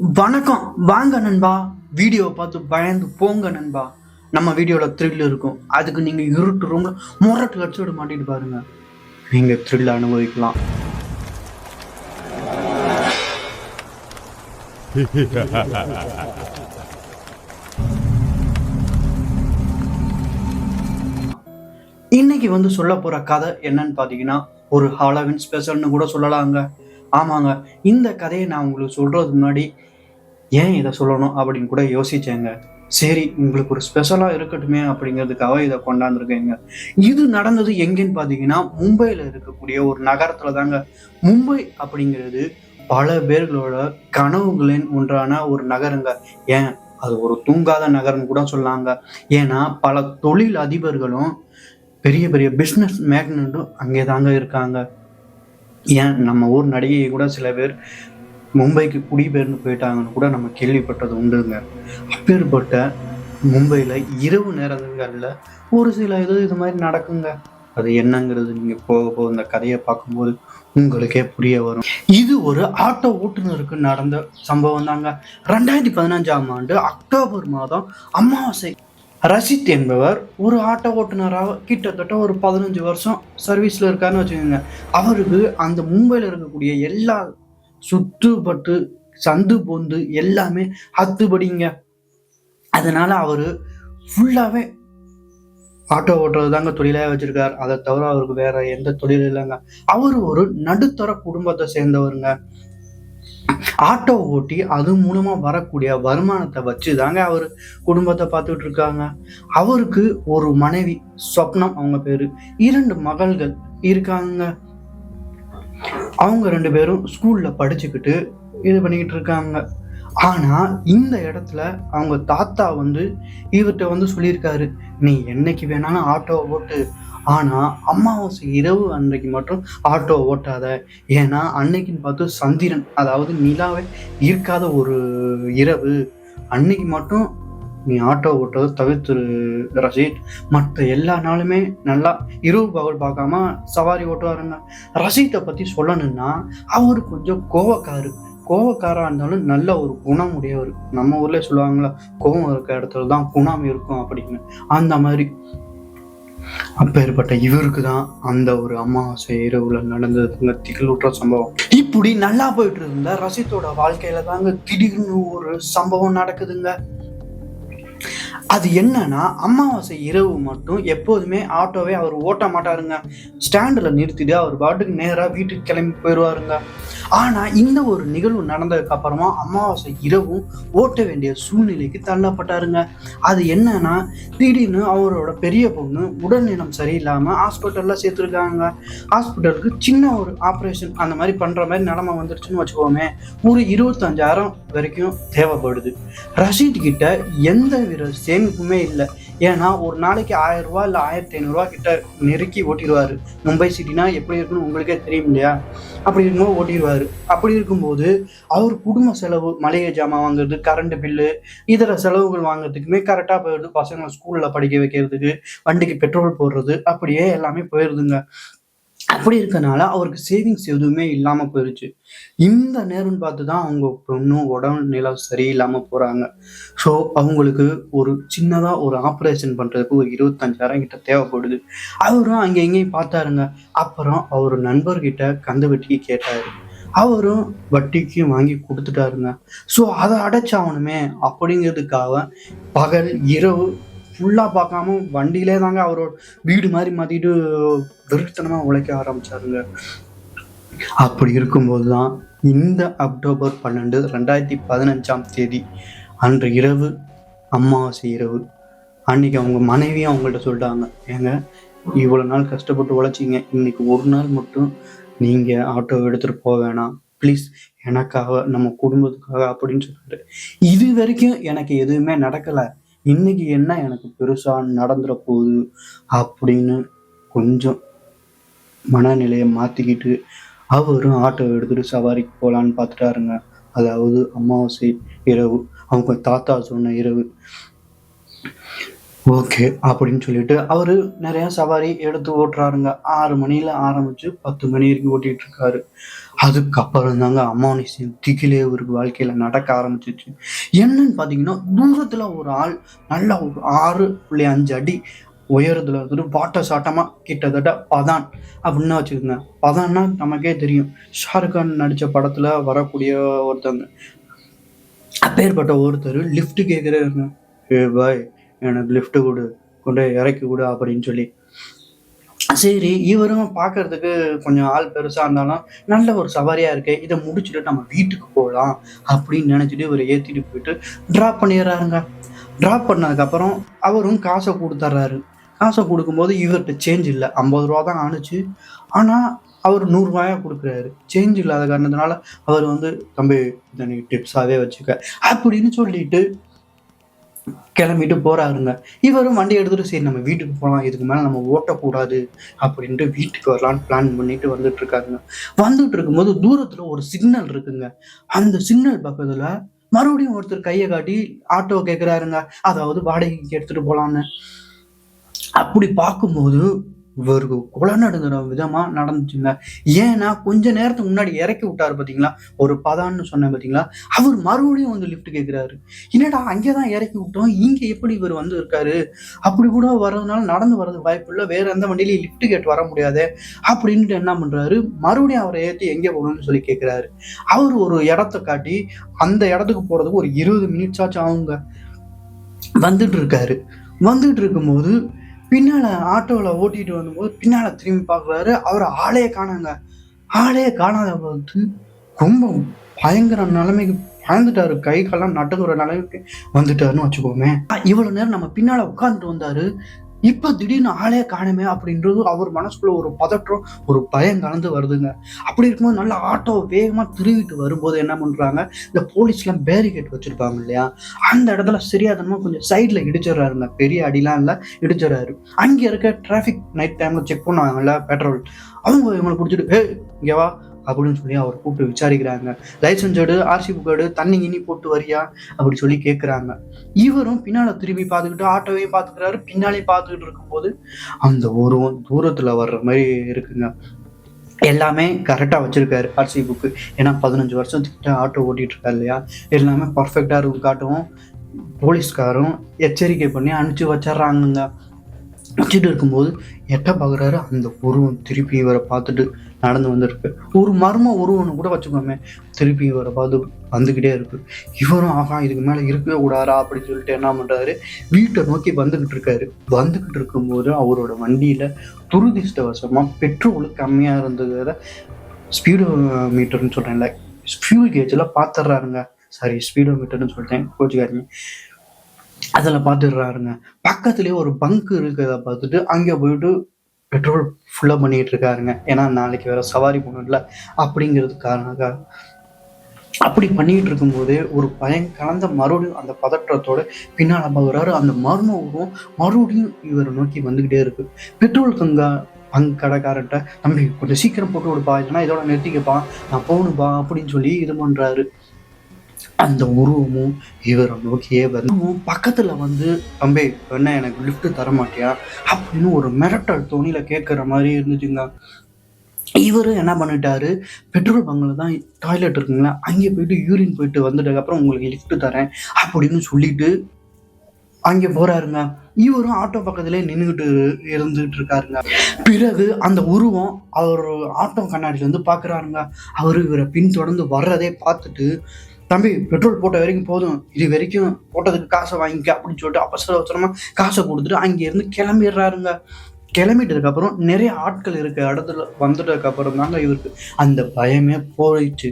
வணக்கம். வாங்க நண்பா. வீடியோவை பார்த்து பயந்து போங்க நண்பா. நம்ம வீடியோல த்ரில் இருக்கும். அதுக்கு நீங்க இருட்டு ரூம்ல முரட்டு அடிச்சு விட மாட்டிட்டு பாருங்க. நீங்க த்ரில் அனுபவிக்கலாம். இன்னைக்கு சொல்ல போற கதை என்னன்னு பாத்தீங்கன்னா, ஒரு ஹாலோவின் ஸ்பெஷல்னு கூட சொல்லலாங்க. ஆமாங்க. இந்த கதையை நான் உங்களுக்கு சொல்றதுக்கு முன்னாடி ஏன் இதை சொல்லணும் அப்படின்னு கூட யோசிச்சேங்க. சரி, உங்களுக்கு ஒரு ஸ்பெஷலாக இருக்கட்டுமே அப்படிங்கிறதுக்காக இதை கொண்டாந்துருக்கேங்க. இது நடந்தது எங்கேன்னு பார்த்தீங்கன்னா, மும்பையில் இருக்கக்கூடிய ஒரு நகரத்தில் தாங்க. மும்பை அப்படிங்கிறது பல பேர்களோட கனவுகளின் ஒன்றான ஒரு நகரங்க. ஏன் அது ஒரு தூங்காத நகரம் கூட சொல்லாங்க. ஏன்னா பல தொழில் அதிபர்களும் பெரிய பெரிய பிஸ்னஸ் மேக்னட்டும் அங்கே தாங்க இருக்காங்க. ஏன் நம்ம ஊர் நடிகை கூட சில பேர் மும்பைக்கு குடிபெயர்ந்து போயிட்டாங்கன்னு கூட நம்ம கேள்விப்பட்டது உண்டுங்க. அப்பேற்பட்ட மும்பையில் இரவு நேரங்களில் ஒரு சில இது மாதிரி நடக்குங்க. அது என்னங்கிறது நீங்கள் போக போக இந்த கதையை பார்க்கும்போது உங்களுக்கே புரிய வரும். இது ஒரு ஆட்டோ ஓட்டுநருக்கு நடந்த சம்பவம் தாங்க. 2015ஆம் ஆண்டு அக்டோபர் மாதம் அமாவாசை ரஷித் என்பவர் ஒரு ஆட்டோ ஓட்டுநராக கிட்டத்தட்ட ஒரு 15 வருஷம் சர்வீஸில் இருக்காருன்னு வச்சுக்கோங்க. அவருக்கு அந்த மும்பையில் இருக்கக்கூடிய எல்லா சுத்துப்பட்டு சந்து பொந்து எல்லாமே அத்துபடிங்க. அதனால அவரு ஃபுல்லாவே ஆட்டோ ஓட்டுறது தாங்க தொழிலாக வச்சிருக்காரு. அதை தவிர அவருக்கு வேற எந்த தொழிலும் இல்லைங்க. அவரு ஒரு நடுத்தர குடும்பத்தை சேர்ந்தவருங்க. ஆட்டோ ஓட்டி அது மூலமா வரக்கூடிய வருமானத்தை வச்சு தாங்க அவர் குடும்பத்தை பார்த்துட்டு இருக்காங்க. அவருக்கு ஒரு மனைவி சொப்னம், அவங்க பேரு, 2 மகள்கள் இருக்காங்க. அவங்க 2 பேரும் ஸ்கூல்ல படிச்சுக்கிட்டு இது பண்ணிக்கிட்டு இருக்காங்க. ஆனா இந்த இடத்துல அவங்க தாத்தா இவர்கிட்ட சொல்லியிருக்காரு, நீ என்னைக்கு வேணாலும் ஆட்டோ ஓட்டு, ஆனா அமாவாசை இரவு அன்றைக்கு மட்டும் ஆட்டோ ஓட்டாத. ஏன்னா அன்னைக்குன்னு பார்த்து சந்திரன், அதாவது நிலாவே இருக்காத ஒரு இரவு, அன்னைக்கு மட்டும் நீ ஆட்டோ ஓட்டுறதை தவிர்த்துரு ரஷீத். மற்ற எல்லா நாளுமே நல்லா இரவு பகல் பார்க்காம சவாரி ஓட்டுவாருங்க. ரஷீத்தை பற்றி சொல்லணும்னா அவர் கொஞ்சம் கோவக்காரா இருந்தாலும் நல்ல ஒரு குணம் உடையவர். நம்ம ஊர்ல சொல்லுவாங்களா, கோவம் இருக்க இடத்துல தான் குணம் இருக்கும் அப்படின்னு. அந்த மாதிரி அப்பேற்பட்ட இவருக்கு தான் அந்த ஒரு அமாவாசை இரவுல நடந்ததுங்க திகிலூற்ற சம்பவம். இப்படி நல்லா போயிட்டு இருந்த ரஷீத்தோட வாழ்க்கையில தாங்க திடீர்னு ஒரு சம்பவம் நடக்குதுங்க. அது என்னன்னா, அமாவாசை இரவு மட்டும் எப்போதுமே ஆட்டோவே அவர் ஓட்ட மாட்டாருங்க. ஸ்டாண்டில் நிறுத்திட்டு அவர் பாட்டுக்கு நேராக வீட்டுக்கு கிளம்பி போயிடுவாருங்க. ஆனால் இந்த ஒரு நிகழ்வு நடந்ததுக்கு அப்புறமா அமாவாசை இரவும் ஓட்ட வேண்டிய சூழ்நிலைக்கு தள்ளப்பட்டாருங்க. அது என்னன்னா, திடீர்னு அவரோட பெரிய பொண்ணு உடல்நலம் சரியில்லாமல் ஹாஸ்பிட்டலில் சேர்த்துருக்காங்க. ஹாஸ்பிட்டலுக்கு சின்ன ஒரு ஆப்ரேஷன் அந்த மாதிரி பண்ணுற மாதிரி நிலைமை வந்துருச்சுன்னு வச்சுக்கோமே, ஒரு 25,000 வரைக்கும் தேவைப்படுது. ரஷீத் கிட்ட எந்த வித சேமிப்புமே இல்லை. ஏன்னா ஒரு நாளைக்கு 1000 ரூபா இல்லை 1500 கிட்ட நெருக்கி ஓட்டிடுவாரு. மும்பை சிட்டினா எப்படி இருக்குன்னு உங்களுக்கே தெரியும் இல்லையா? அப்படி இருக்கும்போது ஓட்டிடுவாரு. அப்படி இருக்கும்போது அவர் குடும்ப செலவு, மளிகை ஜாமான் வாங்குறது, கரண்ட் பில்லு, இதர செலவுகள் வாங்குறதுக்குமே கரெக்டாக போயிடுது. பசங்களை ஸ்கூலில் படிக்க வைக்கிறதுக்கு, வண்டிக்கு பெட்ரோல் போடுறது, அப்படியே எல்லாமே போயிடுதுங்க. அப்படி இருக்கனால அவருக்கு சேவிங்ஸ் எதுவுமே இல்லாமல் போயிடுச்சு. இந்த நேரம்னு பார்த்து தான் அவங்க பொண்ணும் உடல்நிலை சரியில்லாமல் போகிறாங்க. ஸோ அவங்களுக்கு ஒரு சின்னதாக ஒரு ஆப்ரேஷன் பண்ணுறதுக்கு ஒரு 25,000 கிட்ட தேவைப்படுது. அவரும் அங்கே எங்கேயும் பார்த்தாருங்க. அப்புறம் அவர் நண்பர்கிட்ட கந்து வட்டிக்கு கேட்டார். அவரும் வட்டிக்கு வாங்கி கொடுத்துட்டாருங்க. ஸோ அதை அடைச்சாகணுமே அப்படிங்கிறதுக்காக பகல் இரவு ஃபுல்லாக பார்க்காம வண்டியிலே தாங்க அவரோட வீடு மாதிரி மாற்றிட்டு வெறுத்தனமாக உழைக்க ஆரம்பிச்சாருங்க. அப்படி இருக்கும்போது தான் இந்த அக்டோபர் 12, 2015ஆம் தேதி அன்று இரவு, அமாவாசை இரவு அன்னைக்கு அவங்க மனைவியும் அவங்கள்ட்ட சொல்லிட்டாங்க, ஏங்க இவ்வளோ நாள் கஷ்டப்பட்டு உழைச்சிங்க, இன்னைக்கு ஒரு நாள் மட்டும் நீங்கள் ஆட்டோ எடுத்துகிட்டு போக வேணாம் ப்ளீஸ், எனக்காக நம்ம குடும்பத்துக்காக அப்படின்னு சொன்னாரு. இது வரைக்கும் எனக்கு எதுவுமே நடக்கலை, இன்னைக்கு என்ன எனக்கு பெருசா நடந்துட போகுது அப்படின்னு கொஞ்சம் மனநிலையை மாத்திக்கிட்டு அவரும் ஆட்டோ எடுத்துட்டு சவாரிக்கு போகலான்னு பார்த்துட்டாருங்க. அதாவது அமாவாசை இரவு, அவங்க தாத்தா சொன்ன இரவு. ஓகே அப்படின்னு சொல்லிட்டு அவரு நிறைய சவாரி எடுத்து ஓட்டுறாருங்க. 6 மணில ஆரம்பிச்சு 10 மணி வரைக்கும் ஓட்டிட்டு இருக்காரு. அதுக்கப்புறம் தாங்க அமானுஷ்யம் திகிலே ஒரு வாழ்க்கையில நடக்க ஆரம்பிச்சிச்சு. என்னன்னு பாத்தீங்கன்னா, தூரத்துல ஒரு ஆள் நல்ல ஒரு 6.5 அடி உயரத்துல இருந்துட்டு வாட்ட சாட்டமா கிட்டத்தட்ட பதான் அப்படின்னு வச்சுக்கோங்க. பதான்னா நமக்கே தெரியும், ஷாருக் கான் நடிச்ச படத்துல வரக்கூடிய ஒருத்தங்க. அப்பேற்பட்ட ஒருத்தர் லிஃப்ட் கேட்குறாருங்க. ஏ பாய், எனக்கு லிஃப்ட் கொடு, கொண்டு போய் இறக்கி கொடு அப்படின்னு சொல்லி. சரி, இவரும் பார்க்கறதுக்கு கொஞ்சம் ஆள் பெருசா இருந்தாலும் நல்ல ஒரு சவாரியா இருக்கு, இதை முடிச்சுட்டு நம்ம வீட்டுக்கு போகலாம் அப்படின்னு நினைச்சிட்டு இவரை ஏத்திட்டு போயிட்டு டிராப் பண்ணிடுறாருங்க. டிராப் பண்ணதுக்கப்புறம் அவரும் காசை கொடுத்துட்றாரு. காசை கொடுக்கும்போது இவர்கிட்ட சேஞ்ச் இல்லை, 50 ரூபா தான் ஆணுச்சு. ஆனால் அவர் 100 ரூபாயா கொடுக்குறாரு. சேஞ்ச் இல்லாத காரணத்தினால அவர் வந்து, தம்பி இதை நீ டிப்ஸாகவே வச்சுக்க அப்படின்னு சொல்லிட்டு கிளம்பிட்டு போறாருங்க. இவரும் வண்டி எடுத்துட்டு சரி நம்ம வீட்டுக்கு போகலாம், இதுக்கு மேலே நம்ம ஓட்டக்கூடாது அப்படின்ட்டு வீட்டுக்கு வரலான்னு பிளான் பண்ணிட்டு வந்துட்டு இருக்காருங்க. வந்துட்டு இருக்கும்போது தூரத்துல ஒரு சிக்னல் இருக்குங்க. அந்த சிக்னல் பக்கத்துல மறுபடியும் ஒருத்தர் கையை காட்டி ஆட்டோ கேட்கிறாருங்க, அதாவது வாடகைக்கு எடுத்துட்டு போலான்னு. அப்படி பார்க்கும்போது இவருக்கு கொலை நடந்துற விதமா நடந்துச்சுங்க. ஏன்னா கொஞ்ச நேரத்துக்கு முன்னாடி இறக்கி விட்டாரு பாத்தீங்களா, ஒரு பதான்னு சொன்னேன் பாத்தீங்களா, அவர் மறுபடியும் வந்து லிஃப்ட் கேட்கிறாரு. என்னடா அங்கேதான் இறக்கி விட்டோம், இங்க எப்படி இவர் வந்து இருக்காரு, அப்படி கூட வர்றதுனால நடந்து வர்றது வாய்ப்பு இல்லை, வேற எந்த வண்டியிலையும் லிஃப்ட் கேட்டு வர முடியாது அப்படின்ட்டு என்ன பண்றாரு, மறுபடியும் அவரை ஏற்றி எங்கே போகணும்னு சொல்லி கேட்கிறாரு. அவர் ஒரு இடத்த காட்டி அந்த இடத்துக்கு போறதுக்கு ஒரு 20 மினிட்ஸ் ஆச்சு ஆகுங்க. வந்துட்டு இருக்காரு. வந்துட்டு இருக்கும்போது பின்னால ஆட்டோவில் ஓட்டிட்டு வந்தபோது பின்னால திரும்பி பார்க்குறாரு, அவர் ஆளே காணாங்க. ஆளே காணாத போது ரொம்ப பயங்கர நிலைமைக்கு பயந்துட்டாரு, கை காலம் நட்டுங்கிற நிலைமைக்கு வந்துட்டாருன்னு வச்சுக்கோமே. இவ்வளவு நேரம் நம்ம பின்னால உட்காந்துட்டு வந்தாரு, இப்ப திடீர்னு ஆளே காணுமே அப்படின்றது அவர் மனசுக்குள்ள ஒரு பதற்றம், ஒரு பயம் கலந்து வருதுங்க. அப்படி இருக்கும்போது நல்ல ஆட்டோ வேகமா திருவிட்டு வரும்போது என்ன பண்றாங்க, இந்த போலீஸ்லாம் பேரிகேட் வச்சிருப்பாங்க இல்லையா, அந்த இடத்துல சரியாதனமா கொஞ்சம் சைட்ல இடிச்சிடறாருங்க. பெரிய அடிலாம் இல்ல, இடிச்சிடறாரு. அங்க இருக்க டிராபிக் நைட் டைம்ல செக் பண்ணுவாங்கல்ல பெட்ரோல், அவங்க இவங்களை பிடிச்சிட்டு ஏ இங்க வா அப்படின்னு சொல்லி அவர் கூப்பிட்டு விசாரிக்கிறாங்க. லைசன்ஸ் எடு, ஆர்சி புக் எடு, தண்ணி கிண்ணி போட்டு வரியா அப்படி சொல்லி கேட்குறாங்க. இவரும் பின்னால திரும்பி பார்த்துக்கிட்டு ஆட்டோவையும் பார்த்துக்கிறாரு. பின்னாலே பார்த்துக்கிட்டு இருக்கும்போது அந்த உருவம் தூரத்துல வர்ற மாதிரி இருக்குங்க. எல்லாமே கரெக்டாக வச்சிருக்காரு ஆர்சி புக்கு. ஏன்னா 15 வருஷத்துக்கிட்ட ஆட்டோ ஓட்டிட்டு இருக்காரு இல்லையா, எல்லாமே பர்ஃபெக்டாக இருக்கும் காட்டும். போலீஸ்காரும் எச்சரிக்கை பண்ணி அனுப்பிச்சு வச்சிட்றாங்கங்க. வச்சுட்டு இருக்கும்போது எட்ட பார்க்குறாரு, அந்த உருவம் திருப்பி இவரை பார்த்துட்டு நடந்து வந்திருக்கு. ஒரு மர்ம உருவம்னு கூட வச்சுக்கோமே, திருப்பி இவரை பார்த்து வந்துக்கிட்டே இருக்கு. இவரும் ஆகா இதுக்கு மேலே இருக்கவே கூடாரா அப்படின்னு சொல்லிட்டு என்ன பண்ணுறாரு, வீட்டை நோக்கி வந்துக்கிட்டு இருக்காரு. வந்துக்கிட்டு இருக்கும்போது அவரோட வண்டியில் துரதிர்ஷ்டவசமாக பெட்ரோல் கம்மியாக இருந்ததை ஸ்பீடோ மீட்டர்னு சொல்கிறேன்ல, ஃபியூல் கேஜில் பார்த்துட்றாருங்க. சாரி, ஸ்பீடோ மீட்டர்னு சொல்லிட்டேன், கோச்சுக்காரங்க. அதில் பார்த்துடுறாருங்க. பக்கத்துலேயே ஒரு பங்க் இருக்கிறத பார்த்துட்டு அங்கே போயிட்டு பெட்ரோல் ஃபுல்லாக பண்ணிட்டு இருக்காருங்க. ஏன்னா நாளைக்கு வேற சவாரி போகணும்ல அப்படிங்கிறதுக்காக. அப்படி பண்ணிட்டு இருக்கும்போதே ஒரு பயம் கலந்த மறுபடியும் அந்த பதற்றத்தோட பின்னால பார்க்குறாரு. அந்த மர்ம உருவம் மறுபடியும் இவரை நோக்கி வந்துக்கிட்டே இருக்கு. பெட்ரோல் பங்க் கடைக்காரன்ட்ட, தம்பி கொஞ்சம் சீக்கிரம் போட்டு விடுப்பா, இல்லைன்னா இதோட நிறுத்திக்கப்பா, நான் போகணுப்பா அப்படின்னு சொல்லி இது பண்றாரு. அந்த உருவமும் இவரை நோக்கியே வந்து பக்கத்துல வந்து, தம்பி என்ன எனக்கு லிஃப்ட் தர மாட்டியா அப்படின்னு ஒரு மிரட்டல் தோணியில கேட்குற மாதிரி இருந்துச்சுங்க. இவரு என்ன பண்ணிட்டாரு, பெட்ரோல் பங்க்ல தான் டாய்லெட் இருக்குங்களா, அங்கே போயிட்டு யூரின் போயிட்டு வந்துட்டதுக்கு அப்புறம் உங்களுக்கு லிஃப்ட் தரேன் அப்படின்னு சொல்லிட்டு அங்கே போறாருங்க. இவரும் ஆட்டோ பக்கத்திலே நின்றுகிட்டு இருந்துகிட்டு இருக்காருங்க. பிறகு அந்த உருவம் அவர் ஆட்டோ கண்ணாடியில இருந்து பாக்குறாருங்க. அவரு இவரை பின்தொடர்ந்து வர்றதே பார்த்துட்டு, தம்பி பெட்ரோல் போட்ட வரைக்கும் போதும், இது வரைக்கும் போட்டதுக்கு காசை வாங்கிக்க அப்படின்னு சொல்லிட்டு அவசரமா காசை கொடுத்துட்டு அங்கே இருந்து கிளம்பிடுறாருங்க. கிளம்பிட்டதுக்கு அப்புறம் நிறைய ஆட்கள் இருக்க இடத்துல வந்துட்டதுக்கு அப்புறம் தாங்க இவருக்கு அந்த பயமே போயிடுச்சு.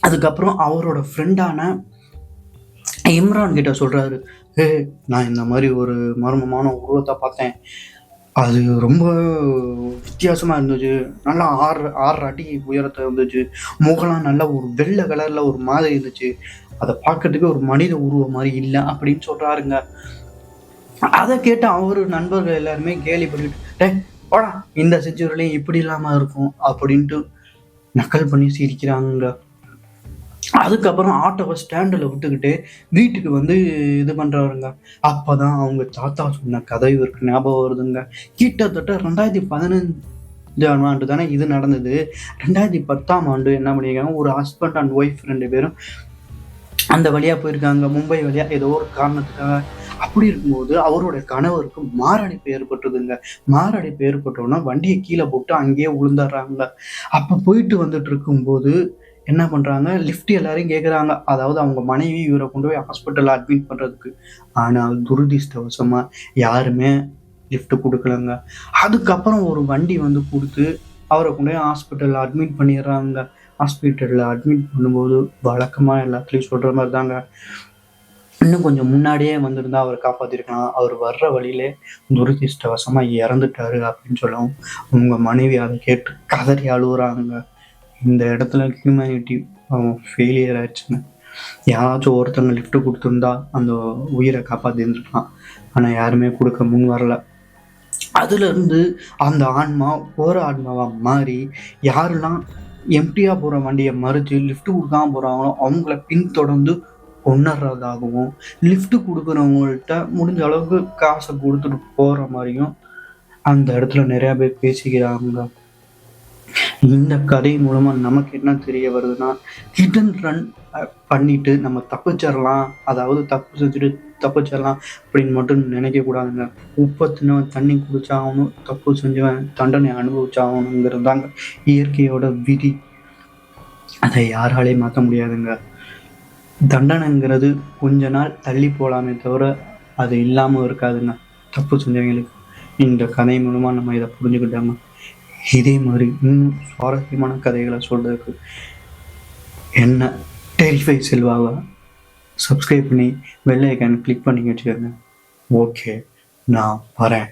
அதுக்கப்புறம் அவரோட ஃப்ரெண்டான இம்ரான் கிட்ட சொல்றாரு, நான் இந்த மாதிரி ஒரு மர்மமான உருவத்தை பார்த்தேன், அது ரொம்ப வித்தியாசமா இருந்துச்சு, நல்லா 6 அடி உயரத்தை இருந்துச்சு, முகலாம் நல்லா ஒரு வெள்ளை கலர்ல ஒரு மாதிரி இருந்துச்சு, அதை பார்க்கறதுக்கு ஒரு மனித உருவம் மாதிரி இல்லை அப்படின்னு சொல்றாருங்க. அதை கேட்டு அவரு நண்பர்கள் எல்லாருமே கேலி பண்ணிட்டு, போடா இந்த செஞ்சுரிலையும் இப்படி இல்லாம இருக்கும் அப்படின்ட்டு நக்கல் பண்ணி சிரிக்கிறாங்க. அதுக்கப்புறம் ஆட்டோவை ஸ்டாண்டில் விட்டுக்கிட்டு வீட்டுக்கு வந்து இது பண்ணுறாருங்க. அப்போதான் அவங்க தாத்தா சொன்ன கதை இவருக்கு ஞாபகம் வருதுங்க. கிட்டத்தட்ட 2015 ஆண்டு தானே இது நடந்தது. 2010ஆம் ஆண்டு என்ன பண்ணியிருக்காங்க, ஒரு ஹஸ்பண்ட் அண்ட் ஒய்ஃப் 2 பேரும் அந்த வழியா போயிருக்காங்க, மும்பை வழியா ஏதோ ஒரு காரணத்துக்காக. அப்படி இருக்கும்போது அவருடைய கணவருக்கு மாரடைப்பு ஏற்பட்டுதுங்க. மாரடைப்பு ஏற்பட்டோன்னா வண்டியை கீழே போட்டு அங்கேயே விழுந்துடுறாங்க. அப்போ போயிட்டு வந்துட்டு இருக்கும்போது என்ன பண்றாங்க, லிஃப்ட் எல்லாரையும் கேட்குறாங்க. அதாவது அவங்க மனைவி இவரை கொண்டு போய் ஹாஸ்பிட்டலில் அட்மிட் பண்ணுறதுக்கு. ஆனால் துரதிர்ஷ்டவசமா யாருமே லிஃப்ட் கொடுக்கலங்க. அதுக்கப்புறம் ஒரு வண்டி வந்து கொடுத்து அவரை கொண்டு போய் ஹாஸ்பிட்டலில் அட்மிட் பண்ணிடுறாங்க. ஹாஸ்பிட்டலில் அட்மிட் பண்ணும்போது வழக்கமாக எல்லாத்துலேயும் சொல்கிற மாதிரி தாங்க, இன்னும் கொஞ்சம் முன்னாடியே வந்திருந்தா அவர் காப்பாற்றிருக்கலாம், அவர் வர்ற வழியிலே துரதிர்ஷ்டவசமாக இறந்துட்டாரு அப்படின்னு சொல்லவும் உங்கள் மனைவி அதை கேட்டு கதறி அழுகுறாங்க. இந்த இடத்துல ஹியூமனிட்டி ஃபெயிலியர் ஆயிடுச்சுங்க. யாராச்சும் ஒருத்தங்க லிஃப்ட் கொடுத்துருந்தா அந்த உயிரை காப்பாற்றிருந்துருக்கலாம். ஆனால் யாருமே கொடுக்க முன் வரல. அதுலேருந்து அந்த ஆன்மா போகிற ஆன்மாவாக மாறி யாரெல்லாம் எம்டியாக போகிற வண்டியை மறித்து லிஃப்ட் கொடுக்காம போகிறாங்களோ அவங்கள பின்தொடர்ந்து கொண்டுறதாகவும், லிஃப்ட் கொடுக்குறவங்கள்ட்ட முடிஞ்ச அளவுக்கு காசை கொடுத்துட்டு போகிற மாதிரியும் அந்த இடத்துல நிறையா பேர் பேசிக்கிறாங்க. இந்த கதை மூலமா நமக்கு என்ன தெரிய வருதுன்னா, ஹிட் அண்ட் ரன் பண்ணிட்டு நம்ம தப்பிச்சிடலாம், அதாவது தப்பு செஞ்சுட்டு தப்பிச்சிடலாம் அப்படின்னு மட்டும் நினைக்கக்கூடாதுங்க. உப்பத்தினவன் தண்ணி குடிச்சாகணும், தப்பு செஞ்சவன் தண்டனை அனுபவிச்சாகணுங்கிறது தாங்க இயற்கையோட விதி. அதை யாராலையும் மாற்ற முடியாதுங்க. தண்டனைங்கிறது கொஞ்ச நாள் தள்ளி போகலாமே தவிர அது இல்லாமல் இருக்காதுங்க தப்பு செஞ்சவங்களுக்கு. இந்த கதை மூலமா நம்ம இதை புரிஞ்சுக்கிட்டாங்க. இதே மாதிரி இன்னும் சுவாரஸ்யமான கதைகளை சொல்றதுக்கு என்ன டெரிஃபை செல்வாவை சப்ஸ்கிரைப் பண்ணி பெல் ஐக்கான் கிளிக் பண்ணி வச்சுக்கோங்க. ஓகே, நான் வரேன்.